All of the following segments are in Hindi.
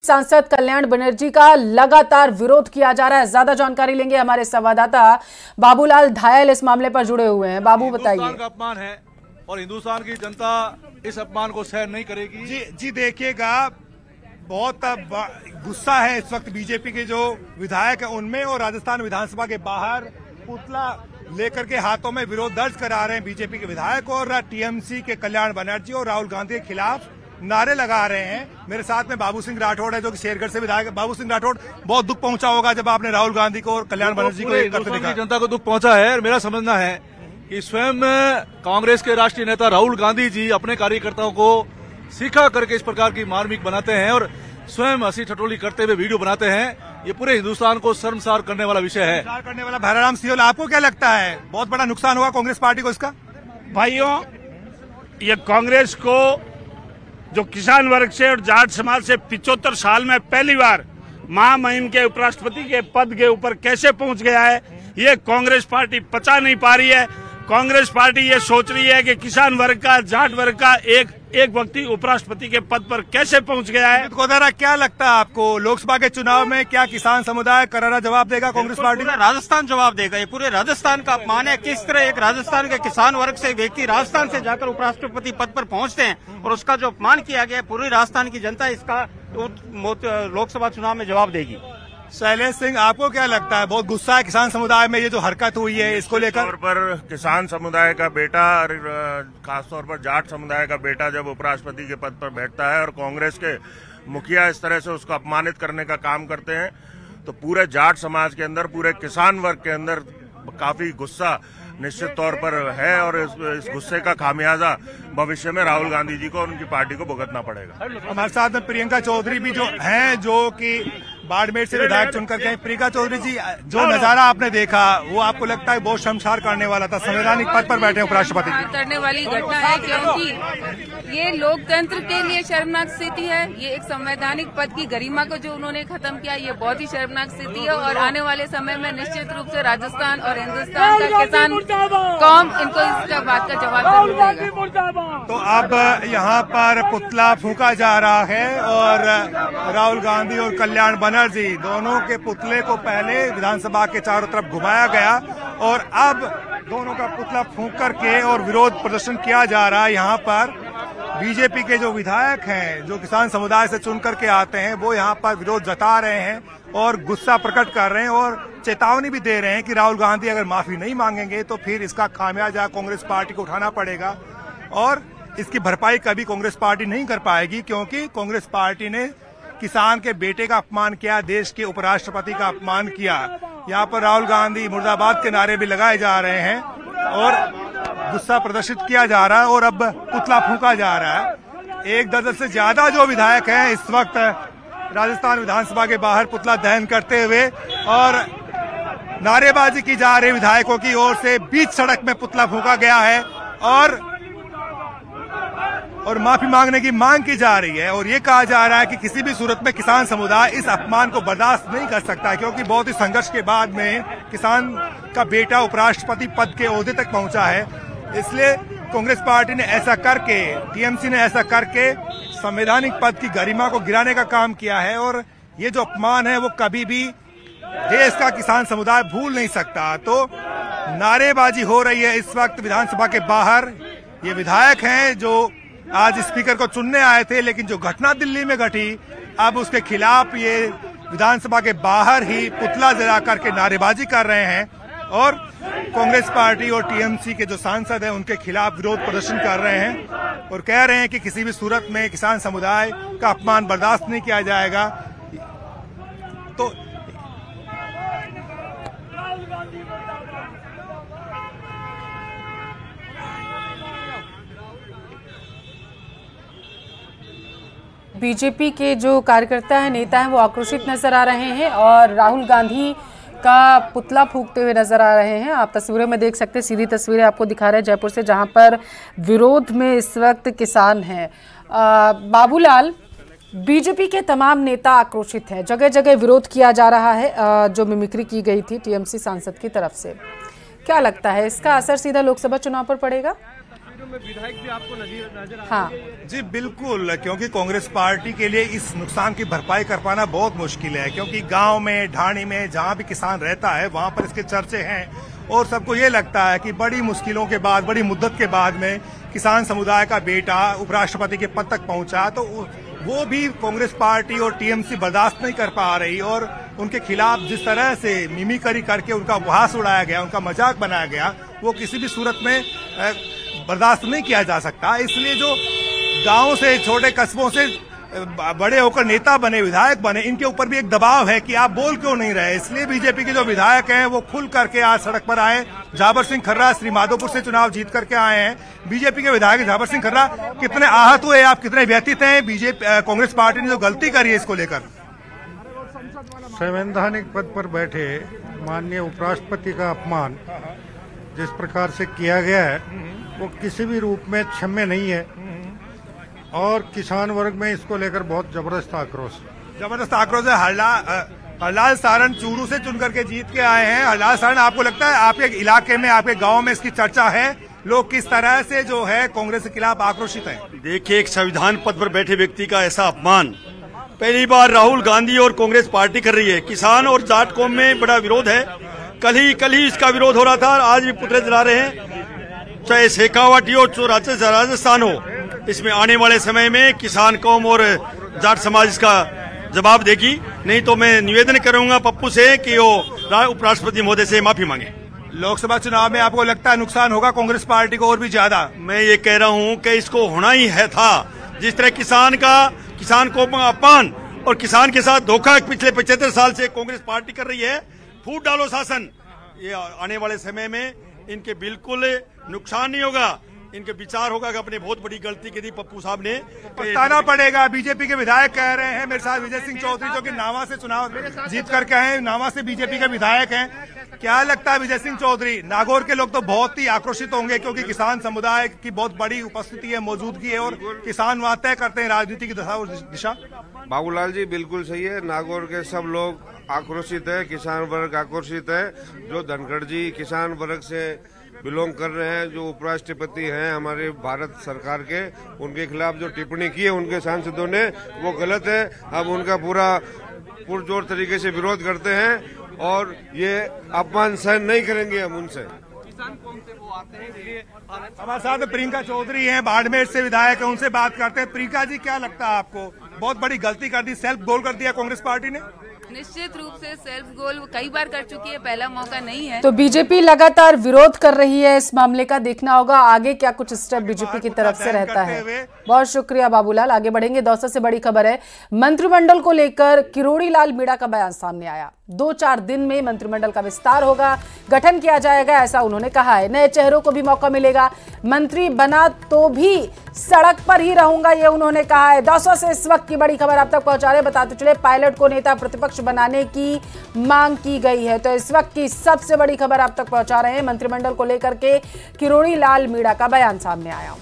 सांसद कल्याण बनर्जी का लगातार विरोध किया जा रहा है। ज्यादा जानकारी लेंगे हमारे संवाददाता बाबूलाल धायल इस मामले पर जुड़े हुए हैं। बाबू बताइए। हिंदुस्तान का अपमान है और हिंदुस्तान की जनता इस अपमान को सहन नहीं करेगी। जी देखिएगा, बहुत गुस्सा है इस वक्त बीजेपी के जो विधायक है उनमें, और राजस्थान विधानसभा के बाहर पुतला लेकर के हाथों में विरोध दर्ज करा रहे हैं बीजेपी के विधायक, और टीएमसी के कल्याण बनर्जी और राहुल गांधी के खिलाफ नारे लगा रहे हैं। मेरे साथ में बाबू सिंह राठौड़ है जो कि शेरगढ़ से विधायक है। बाबू सिंह राठौड़, बहुत दुख पहुंचा होगा जब आपने राहुल गांधी को और कल्याण बनर्जी को एक करते देखा। जनता को दुख पहुंचा है और मेरा समझना है कि स्वयं कांग्रेस के राष्ट्रीय नेता राहुल गांधी जी अपने कार्यकर्ताओं को सिखा करके इस प्रकार की मार्मिक बनाते हैं और स्वयं हंसी ठटोली करते हुए वीडियो बनाते हैं। ये पूरे हिंदुस्तान को शर्मसार करने वाला विषय है। करने वाला भैराराम सियोल, आपको क्या लगता है बहुत बड़ा नुकसान होगा कांग्रेस पार्टी को इसका? भाइयों, ये कांग्रेस को जो किसान वर्ग से और जाट समाज से 75 साल में पहली बार महामहिम के उपराष्ट्रपति के पद के ऊपर कैसे पहुंच गया है, ये कांग्रेस पार्टी पचा नहीं पा रही है। कांग्रेस पार्टी ये सोच रही है कि किसान वर्ग का, जाट वर्ग का एक व्यक्ति उपराष्ट्रपति के पद पर कैसे पहुंच गया है। कोदारा, क्या लगता है आपको लोकसभा के चुनाव में क्या किसान समुदाय करारा जवाब देगा कांग्रेस पार्टी? राजस्थान जवाब देगा। ये पूरे राजस्थान का अपमान है। किस तरह एक राजस्थान के किसान वर्ग से व्यक्ति राजस्थान से जाकर उपराष्ट्रपति पद पर पहुंचते हैं और उसका जो अपमान किया गया, पूरी राजस्थान की जनता इसका लोकसभा चुनाव में जवाब देगी। शैलेश सिंह, आपको क्या लगता है बहुत गुस्सा है किसान समुदाय में ये जो हरकत हुई है इसको लेकर? तौर पर किसान समुदाय का बेटा और खासतौर पर जाट समुदाय का बेटा जब उपराष्ट्रपति के पद पर बैठता है और कांग्रेस के मुखिया इस तरह से उसको अपमानित करने का काम करते हैं, तो पूरे जाट समाज के अंदर, पूरे किसान वर्ग के अंदर काफी गुस्सा निश्चित तौर पर है और इस गुस्से का खामियाजा भविष्य में राहुल गांधी जी को और उनकी पार्टी को भुगतना पड़ेगा। हमारे साथ में प्रियंका चौधरी भी जो हैं, जो कि बाड़मेर से विधायक चुनकर गए। प्रियंका चौधरी जी, जो नजारा आपने देखा वो आपको लगता है बहुत शर्मसार करने वाला था? संवैधानिक पद पर बैठे उपराष्ट्रपति करने वाली घटना है, क्योंकि ये लोकतंत्र के लिए शर्मनाक स्थिति है। ये एक संवैधानिक पद की गरिमा को जो उन्होंने खत्म किया, ये बहुत ही शर्मनाक स्थिति है। और आने वाले समय में निश्चित रूप से राजस्थान और हिंदुस्तान का किसान कौम इनको इसका बात का जवाब जरूर देगा। तो अब यहाँ पर पुतला फूंका जा रहा है और राहुल गांधी और कल्याण बनर्जी दोनों के पुतले को पहले विधानसभा के चारों तरफ घुमाया गया और अब दोनों का पुतला फूंक करके और विरोध प्रदर्शन किया जा रहा है। यहाँ पर बीजेपी के जो विधायक हैं, जो किसान समुदाय से चुन करके आते हैं, वो यहाँ पर विरोध जता रहे हैं और गुस्सा प्रकट कर रहे हैं और चेतावनी भी दे रहे हैं कि राहुल गांधी अगर माफी नहीं मांगेंगे तो फिर इसका खामियाजा कांग्रेस पार्टी को उठाना पड़ेगा और इसकी भरपाई कभी कांग्रेस पार्टी नहीं कर पाएगी, क्योंकि कांग्रेस पार्टी ने किसान के बेटे का अपमान किया, देश के उपराष्ट्रपति का अपमान किया। यहाँ पर राहुल गांधी मुर्दाबाद के नारे भी लगाए जा रहे हैं और गुस्सा प्रदर्शित किया जा रहा है और अब पुतला फूंका जा रहा है। 1 दर्जन से ज्यादा जो विधायक हैं इस वक्त राजस्थान विधानसभा के बाहर पुतला दहन करते हुए और नारेबाजी की जा रही विधायकों की ओर से बीच सड़क में पुतला फूंका गया है और माफी मांगने की मांग की जा रही है। और ये कहा जा रहा है कि किसी भी सूरत में किसान समुदाय इस अपमान को बर्दाश्त नहीं कर सकता, क्योंकि बहुत ही संघर्ष के बाद में किसान का बेटा उपराष्ट्रपति पद के ओहदे तक पहुंचा है। इसलिए कांग्रेस पार्टी ने ऐसा करके, टीएमसी ने ऐसा करके संवैधानिक पद की गरिमा को गिराने का काम किया है और ये जो अपमान है वो कभी भी देश का किसान समुदाय भूल नहीं सकता। तो नारेबाजी हो रही है इस वक्त विधानसभा के बाहर। ये विधायक हैं जो आज स्पीकर को चुनने आए थे, लेकिन जो घटना दिल्ली में घटी, अब उसके खिलाफ ये विधानसभा के बाहर ही पुतला जला करके नारेबाजी कर रहे हैं और कांग्रेस पार्टी और टीएमसी के जो सांसद हैं उनके खिलाफ विरोध प्रदर्शन कर रहे हैं और कह रहे हैं कि किसी भी सूरत में किसान समुदाय का अपमान बर्दाश्त नहीं किया जाएगा। तो बीजेपी के जो कार्यकर्ता हैं, नेता हैं, वो आक्रोशित नजर आ रहे हैं और राहुल गांधी का पुतला फूंकते हुए नजर आ रहे हैं। आप तस्वीरों में देख सकते हैं, सीधी तस्वीरें आपको दिखा रहे हैं जयपुर से, जहां पर विरोध में इस वक्त किसान हैं। बाबूलाल, बीजेपी के तमाम नेता आक्रोशित हैं, जगह जगह विरोध किया जा रहा है जो मिमिक्री की गई थी टीएमसी सांसद की तरफ से। क्या लगता है इसका असर सीधा लोकसभा चुनाव पर पड़ेगा? तस्वीरों में विधायक भी आपको नजर हाँ। आ रहे हैं। जी बिल्कुल, क्योंकि कांग्रेस पार्टी के लिए इस नुकसान की भरपाई कर पाना बहुत मुश्किल है, क्योंकि गांव में, ढाणी में, जहां भी किसान रहता है वहां पर इसके चर्चे हैं और सबको ये लगता है कि बड़ी मुश्किलों के बाद, बड़ी मुद्दत के बाद में किसान समुदाय का बेटा उपराष्ट्रपति के पद तक पहुंचा, तो वो भी कांग्रेस पार्टी और टीएमसी बर्दाश्त नहीं कर पा रही और उनके खिलाफ जिस तरह से मिमिक्री करके उनका उपहास उड़ाया गया, उनका मजाक बनाया गया, वो किसी भी सूरत में बर्दाश्त नहीं किया जा सकता। इसलिए जो गांव से, छोटे कस्बों से बड़े होकर नेता बने, विधायक बने, इनके ऊपर भी एक दबाव है कि आप बोल क्यों नहीं रहे। इसलिए बीजेपी के जो विधायक हैं वो खुल करके आज सड़क पर आए। जाबर सिंह खर्रा श्री माधोपुर से चुनाव जीत करके आए हैं। बीजेपी के विधायक जाबर सिंह खर्रा, कितने आहत हुए आप, कितने व्यथित हैं बीजेपी कांग्रेस पार्टी ने जो गलती करी है इसको लेकर? संवैधानिक पद पर बैठे माननीय उपराष्ट्रपति का अपमान जिस प्रकार से किया गया है वो किसी भी रूप में क्षम्य नहीं है और किसान वर्ग में इसको लेकर बहुत जबरदस्त आक्रोश है। हरलाल सारण चूरू से चुन करके जीत के आए हैं। हरलाल सारण, आपको लगता है आपके इलाके में, आपके गांव में इसकी चर्चा है, लोग किस तरह से जो है कांग्रेस के खिलाफ आक्रोशित हैं? देखिए, एक संविधान पद पर बैठे व्यक्ति का ऐसा अपमान पहली बार राहुल गांधी और कांग्रेस पार्टी कर रही है। किसान और जाट कौम में बड़ा विरोध है। कल ही इसका विरोध हो रहा था, आज भी पुतले जला रहे हैं, चाहे शेखावाटी हो, चाहे राजस्थान हो। इसमें आने वाले समय में किसान कौम और जाट समाज इसका जवाब देगी। नहीं तो मैं निवेदन करूंगा पप्पू से कि वो उपराष्ट्रपति महोदय से माफी मांगे। लोकसभा चुनाव में आपको लगता है नुकसान होगा कांग्रेस पार्टी को और भी ज्यादा? मैं ये कह रहा हूँ कि इसको होना ही है था। जिस तरह किसान को अपमान और किसान के साथ धोखा पिछले 75 साल से कांग्रेस पार्टी कर रही है, फूट डालो शासन। ये आने वाले समय में इनके बिल्कुल नुकसान नहीं होगा। इनके विचार होगा कि अपने बहुत बड़ी गलती की थी पप्पू साहब ने, पछताना पड़ेगा। बीजेपी के विधायक कह रहे हैं, मेरे साथ विजय सिंह चौधरी जो कि नावा से चुनाव जीत करके आए हैं, नावा से बीजेपी के विधायक हैं। क्या लगता है विजय सिंह चौधरी, नागौर के लोग तो बहुत ही आक्रोशित होंगे क्योंकि किसान समुदाय की बहुत बड़ी उपस्थिति है, मौजूदगी है और किसान वहां तय करते हैं राजनीति की दशा और दिशा? बाबूलाल जी बिल्कुल सही है, नागौर के सब लोग आक्रोशित है, किसान वर्ग आक्रोशित है। जो धनखड़ जी किसान वर्ग से बिलोंग कर रहे हैं, जो उपराष्ट्रपति हैं हमारे भारत सरकार के, उनके खिलाफ जो टिप्पणी की है उनके सांसदों ने, वो गलत है। हम उनका पूरा पुरजोर तरीके से विरोध करते हैं और ये अपमान सहन नहीं करेंगे हम उनसे। हमारे साथ प्रियंका चौधरी हैं, बाड़मेर से विधायक है, उनसे बात करते हैं। प्रियंका जी, क्या लगता है आपको, बहुत बड़ी गलती कर दी, सेल्फ गोल कर दिया कांग्रेस पार्टी ने? निश्चित रूप से सेल्फ गोल कई बार कर चुकी है, पहला मौका नहीं है। तो बीजेपी लगातार विरोध कर रही है इस मामले का, देखना होगा आगे क्या कुछ स्टेप बीजेपी की तरफ से रहता है। बहुत शुक्रिया बाबूलाल। आगे बढ़ेंगे। दौसा से बड़ी खबर है, मंत्रिमंडल को लेकर किरोड़ी लाल मीणा का बयान सामने आया। 2-4 दिन में मंत्रिमंडल का विस्तार होगा, गठन किया जाएगा, ऐसा उन्होंने कहा है। नए चेहरों को भी मौका मिलेगा, मंत्री बना तो भी सड़क पर ही रहूंगा, ये उन्होंने कहा है। दौसा से इस वक्त की बड़ी खबर आप तक पहुंचा रहे। बताते चले, पायलट को नेता प्रतिपक्ष बनाने की मांग की गई है। तो इस वक्त की सबसे बड़ी खबर आप तक पहुंचा रहे हैं, मंत्रिमंडल को लेकर के किरोड़ी लाल मीणा का बयान सामने आया।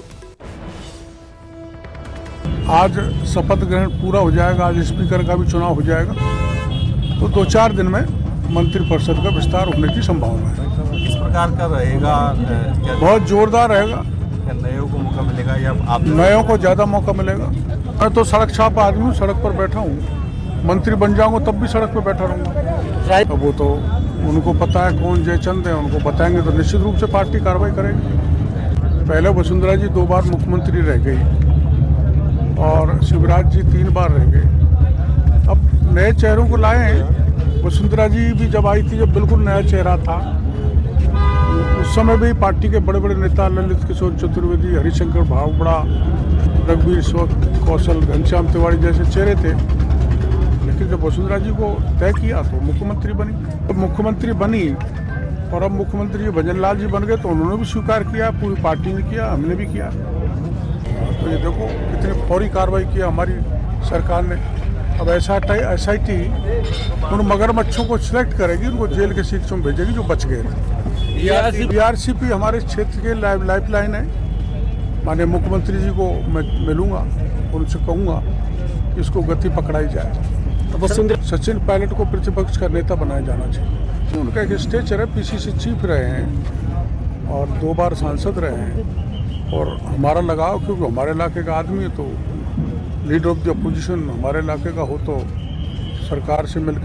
आज शपथ ग्रहण पूरा हो जाएगा, आज स्पीकर का भी चुनाव हो जाएगा, तो 2-4 दिन में मंत्रिपरिषद का विस्तार होने की संभावना है। किस प्रकार का रहेगा? बहुत जोरदार रहेगा। नयों को मौका मिलेगा या आप? नयों को ज्यादा मौका मिलेगा। मैं तो सड़क छाप आदमी हूँ, सड़क पर बैठा हूँ, मंत्री बन जाऊंगा तब भी सड़क पर बैठा रहूंगा। अब वो तो उनको पता है कौन जयचंद है, उनको बताएंगे तो निश्चित रूप से पार्टी कार्रवाई करेगी। पहले वसुंधरा जी 2 बार मुख्यमंत्री रह गई और शिवराज जी 3 बार रह गए। अब नए चेहरों को लाए हैं। वसुंधरा जी भी जब आई थी, जब बिल्कुल नया चेहरा था, उस समय भी पार्टी के बड़े बड़े नेता ललित किशोर चतुर्वेदी, हरिशंकर भावड़ा, रघुवीर कौशल, घनश्याम तिवारी जैसे चेहरे थे। लेकिन जब वसुंधरा जी को तय किया तो मुख्यमंत्री बनी। जब मुख्यमंत्री बनी और अब मुख्यमंत्री भजन लाल जी बन गए तो उन्होंने भी स्वीकार किया, पूरी पार्टी ने किया, हमने भी किया। तो ये देखो कितनी फौरी कार्रवाई किया हमारी सरकार ने। अब SIT उन मगरमच्छों को सिलेक्ट करेगी, उनको जेल के शिक्षों में भेजेगी जो बच गए थे। BRCP हमारे क्षेत्र के लाइफलाइन है। माननीय मुख्यमंत्री जी को मैं मिलूंगा, उनसे कहूँगा कि इसको गति पकड़ाई जाए। सचिन पायलट को प्रतिपक्ष का नेता बनाया जाना चाहिए। उनका एक स्टेचर है, PCC चीफ रहे हैं और 2 बार सांसद रहे हैं और हमारा लगाव, क्योंकि हमारे इलाके का आदमी है, तो लीडर ऑफ द अपोजिशन हमारे इलाके का हो तो सरकार से मिल